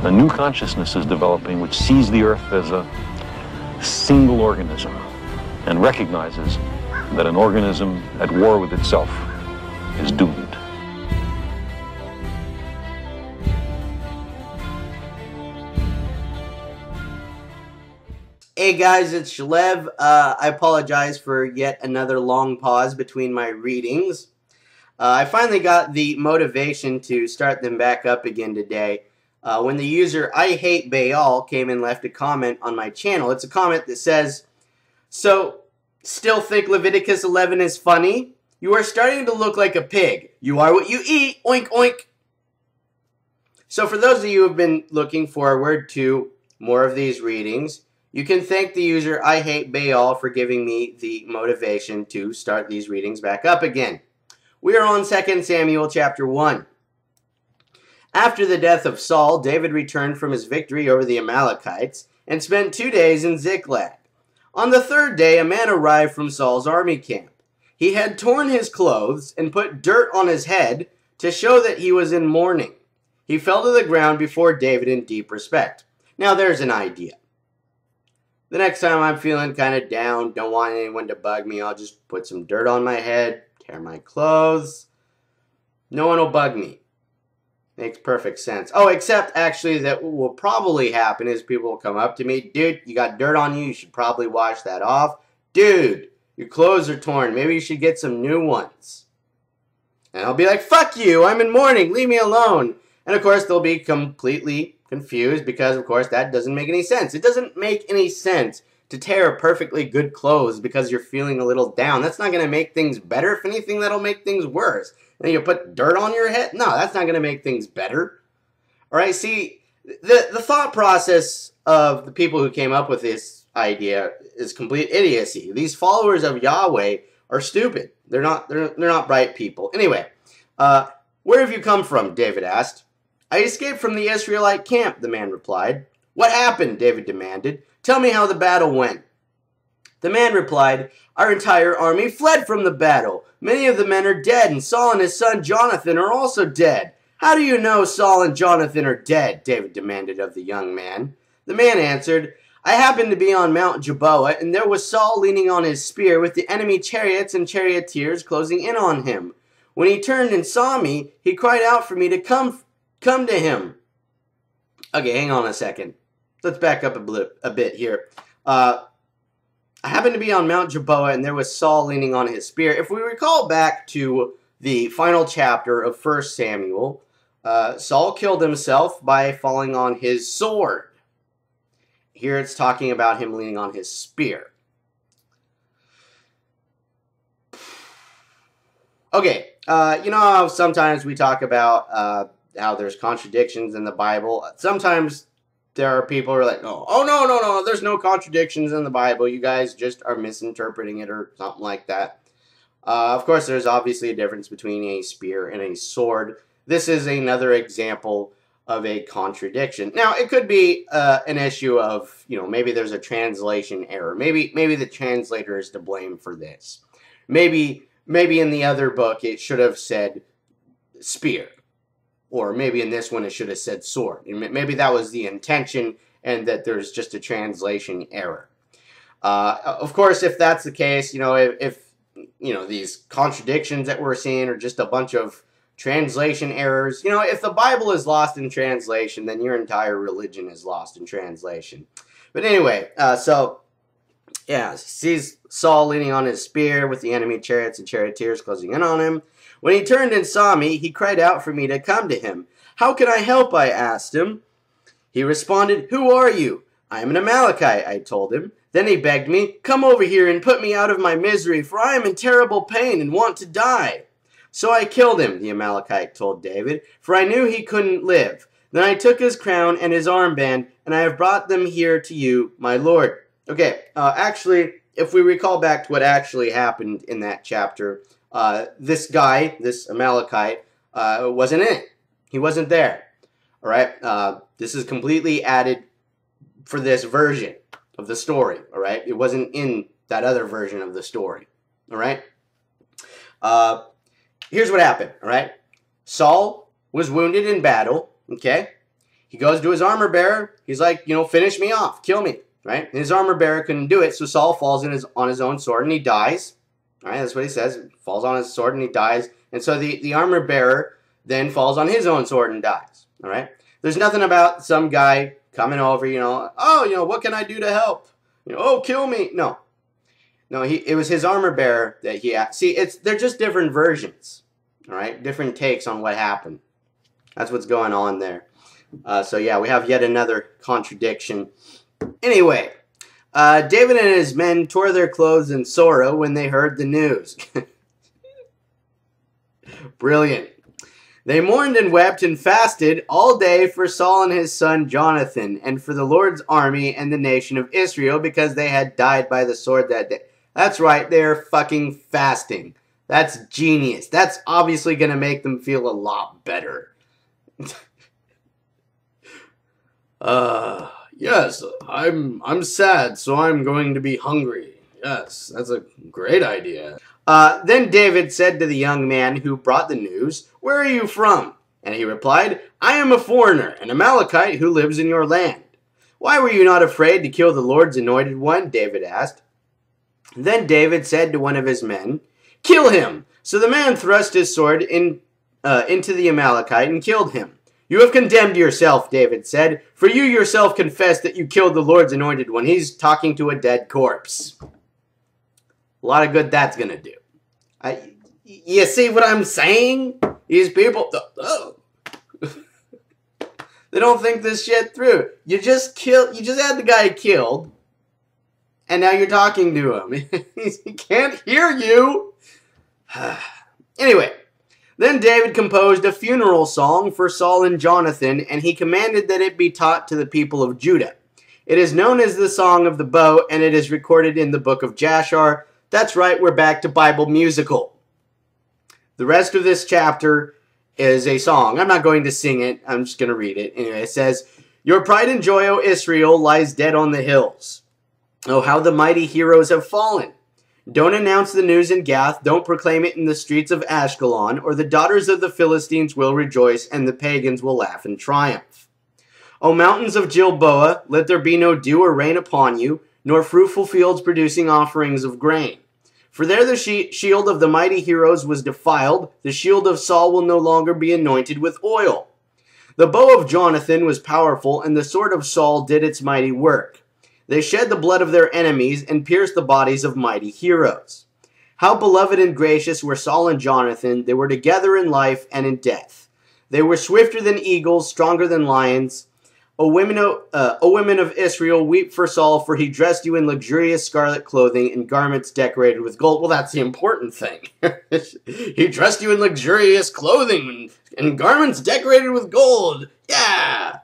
A new consciousness is developing which sees the earth as a single organism and recognizes that an organism at war with itself is doomed. Hey guys, it's Shalev. I apologize for yet another long pause between my readings. I finally got the motivation to start them back up again today when the user I Hate Baal came and left a comment on my channel. It's a comment that says, "So, still think Leviticus 11 is funny? You are starting to look like a pig. You are what you eat. Oink, oink." So for those of you who have been looking forward to more of these readings, you can thank the user I Hate Baal for giving me the motivation to start these readings back up again. We are on 2 Samuel chapter 1. After the death of Saul, David returned from his victory over the Amalekites and spent 2 days in Ziklag. On the third day, a man arrived from Saul's army camp. He had torn his clothes and put dirt on his head to show that he was in mourning. He fell to the ground before David in deep respect. Now there's an idea. The next time I'm feeling kind of down, don't want anyone to bug me, I'll just put some dirt on my head, tear my clothes. No one will bug me. Makes perfect sense. Oh, except actually that what will probably happen is people will come up to me, "Dude, you got dirt on you, you should probably wash that off. Dude, your clothes are torn, maybe you should get some new ones." And I'll be like, "Fuck you, I'm in mourning, leave me alone." And of course they'll be completely confused because, of course, that doesn't make any sense. It doesn't make any sense to tear perfectly good clothes because you're feeling a little down. That's not going to make things better. If anything, that'll make things worse. And you put dirt on your head? No, that's not going to make things better. All right, see, the thought process of the people who came up with this idea is complete idiocy. These followers of Yahweh are stupid. They're not bright people. Anyway, where have you come from? David asked. "I escaped from the Israelite camp," the man replied. "What happened?" David demanded. "Tell me how the battle went." The man replied, "Our entire army fled from the battle. Many of the men are dead, and Saul and his son Jonathan are also dead." "How do you know Saul and Jonathan are dead?" David demanded of the young man. The man answered, "I happened to be on Mount Gilboa, and there was Saul leaning on his spear with the enemy chariots and charioteers closing in on him. When he turned and saw me, he cried out for me to come to him." Okay, hang on a second. Let's back up a bit here. I happened to be on Mount Gilboa, and there was Saul leaning on his spear. If we recall back to the final chapter of 1 Samuel, Saul killed himself by falling on his sword. Here it's talking about him leaning on his spear. Okay, you know how sometimes we talk about how there's contradictions in the Bible? Sometimes there are people who are like, oh, no, there's no contradictions in the Bible. You guys just are misinterpreting it or something like that. Of course, there's obviously a difference between a spear and a sword. This is another example of a contradiction. Now, it could be an issue of, maybe there's a translation error. Maybe the translator is to blame for this. Maybe in the other book it should have said spear. Or maybe in this one it should have said sword. Maybe that was the intention and that there's just a translation error. Of course, if that's the case, if these contradictions that we're seeing are just a bunch of translation errors, if the Bible is lost in translation, then your entire religion is lost in translation. But anyway, sees Saul leaning on his spear with the enemy chariots and charioteers closing in on him. "When he turned and saw me, he cried out for me to come to him. 'How can I help?' I asked him. He responded, 'Who are you?' 'I am an Amalekite,' I told him. Then he begged me, 'Come over here and put me out of my misery, for I am in terrible pain and want to die.' So I killed him," the Amalekite told David, "for I knew he couldn't live. Then I took his crown and his armband, and I have brought them here to you, my lord." Okay, actually, if we recall back to what actually happened in that chapter, this guy, this Amalekite, wasn't in it. He wasn't there. All right? This is completely added for this version of the story. All right? It wasn't in that other version of the story. All right? Here's what happened. All right? Saul was wounded in battle. Okay? he goes to his armor bearer. He's like, finish me off, kill me, right? And his armor bearer couldn't do it, so Saul falls on his own sword and he dies. All right, that's what he says. He falls on his sword and he dies. And so the armor bearer then falls on his own sword and dies. All right. There's nothing about some guy coming over, what can I do to help? Kill me. No, it was his armor bearer that he asked. See, they're just different versions. All right, different takes on what happened. That's what's going on there. So yeah, we have yet another contradiction. Anyway, David and his men tore their clothes in sorrow when they heard the news. Brilliant. They mourned and wept and fasted all day for Saul and his son Jonathan, and for the Lord's army and the nation of Israel, because they had died by the sword that day. That's right, they're fucking fasting. That's genius. That's obviously going to make them feel a lot better. Yes, I'm sad, so I'm going to be hungry. Yes, that's a great idea. Then David said to the young man who brought the news, "Where are you from?" And he replied, "I am a foreigner, an Amalekite who lives in your land." "Why were you not afraid to kill the Lord's anointed one?" David asked. Then David said to one of his men, "Kill him." So the man thrust his sword into the Amalekite and killed him. "You have condemned yourself," David said, "for you yourself confessed that you killed the Lord's anointed one." He's talking to a dead corpse. A lot of good that's going to do. You see what I'm saying? These people, they don't think this shit through. You just had the guy killed, and now you're talking to him. He can't hear you. Anyway, then David composed a funeral song for Saul and Jonathan, and he commanded that it be taught to the people of Judah. It is known as the Song of the Bow, and it is recorded in the book of Jashar. That's right, we're back to Bible musical. The rest of this chapter is a song. I'm not going to sing it. I'm just going to read it. Anyway, it says, "Your pride and joy, O Israel, lies dead on the hills. Oh, how the mighty heroes have fallen. Don't announce the news in Gath. Don't proclaim it in the streets of Ashkelon, or the daughters of the Philistines will rejoice, and the pagans will laugh in triumph. O mountains of Gilboa, let there be no dew or rain upon you, nor fruitful fields producing offerings of grain. For there the shield of the mighty heroes was defiled. The shield of Saul will no longer be anointed with oil. The bow of Jonathan was powerful, and the sword of Saul did its mighty work. They shed the blood of their enemies and pierced the bodies of mighty heroes. How beloved and gracious were Saul and Jonathan. They were together in life and in death. They were swifter than eagles, stronger than lions. O women of Israel, weep for Saul, for he dressed you in luxurious scarlet clothing and garments decorated with gold." Well, that's the important thing. He dressed you in luxurious clothing and garments decorated with gold. Yeah!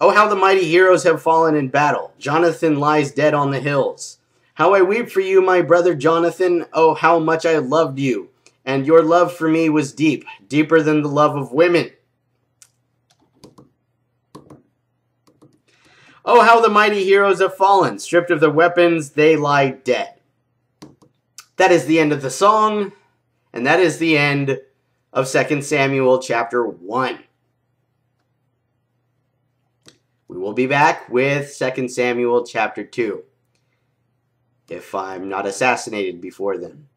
"Oh, how the mighty heroes have fallen in battle. Jonathan lies dead on the hills. How I weep for you, my brother Jonathan. Oh, how much I loved you. And your love for me was deep, deeper than the love of women. Oh, how the mighty heroes have fallen. Stripped of their weapons, they lie dead." That is the end of the song, and that is the end of 2 Samuel chapter 1. We will be back with 2 Samuel chapter 2, if I'm not assassinated before then.